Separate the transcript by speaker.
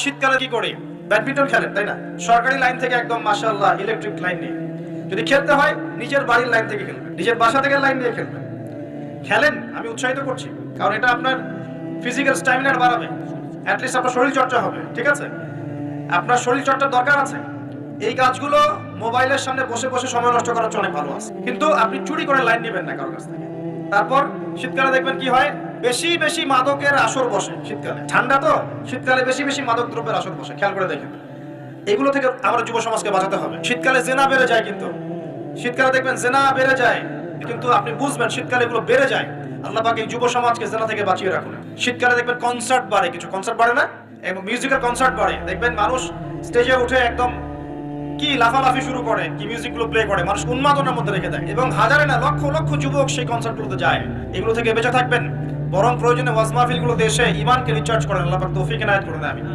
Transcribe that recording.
Speaker 1: শীতকালে কি করি? ব্যাডমিন্টন খেলেন, তাই না? সরকারি লাইন থেকে একদম মাশাআল্লাহ ইলেকট্রিক লাইন নিয়ে। যদি খেলতে হয় নিজের বাড়ির লাইন থেকে খেলবেন, নিজের বাসা থেকে লাইন নিয়ে খেলবেন। খেলেন, আমি উৎসাহিত করছি, কারণ এটা আপনার ফিজিক্যাল স্ট্যামিনা বাড়াবে, অ্যাটলিস্ট আপনার শরীর চর্চা হবে, ঠিক আছে? আপনার শরীর চর্চার দরকার আছে। এই কাজগুলো মোবাইলের সামনে বসে বসে সময় নষ্ট করার চেয়ে অনেক ভালো আছে। কিন্তু আপনি চুরি করে লাইন নেবেন না কারোর কাছ থেকে। তারপর শীতকালে দেখবেন কি হয়, বেশি বেশি মাদকের আসর বসে শীতকালে। ঠান্ডা তো, শীতকালে বেশি বেশি মাদক দ্রব্যের আসর বসে, খেয়াল করে দেখেন। এগুলো থেকে আমাদের যুব সমাজকে বাঁচাতে হবে। শীতকালে জেনা বেড়ে যায়, কিন্তু শীতকালে দেখবেন জেনা বেড়ে যায়, কিন্তু আপনি বুঝবেন শীতকালে এগুলো বেড়ে যায়। আল্লাহ পাক এই যুব সমাজকে জেনা থেকে বাঁচিয়ে রাখুন। শীতকালে দেখবেন কনসার্ট বাড়ে, কিছু কনসার্ট বাড়ে না, এবং মিউজিক্যাল কনসার্ট বাড়ে। দেখবেন মানুষ স্টেজে উঠে একদম কি লাফালাফি শুরু করে, কি মিউজিক গুলো প্লে করে, মানুষ উন্মাদনার মধ্যে রেখে দেয়, এবং হাজারে না লক্ষ লক্ষ যুবক সেই কনসার্ট গুলোতে যায়। এগুলো থেকে বেঁচে থাকবেন, বরং প্রয়োজনে ওয়াজ মাহফিল গুলো দেশে ইমানকে রিচার্জ করেন। আল্লাহ পাক তৌফিক এনায়েত করুন, আমিন।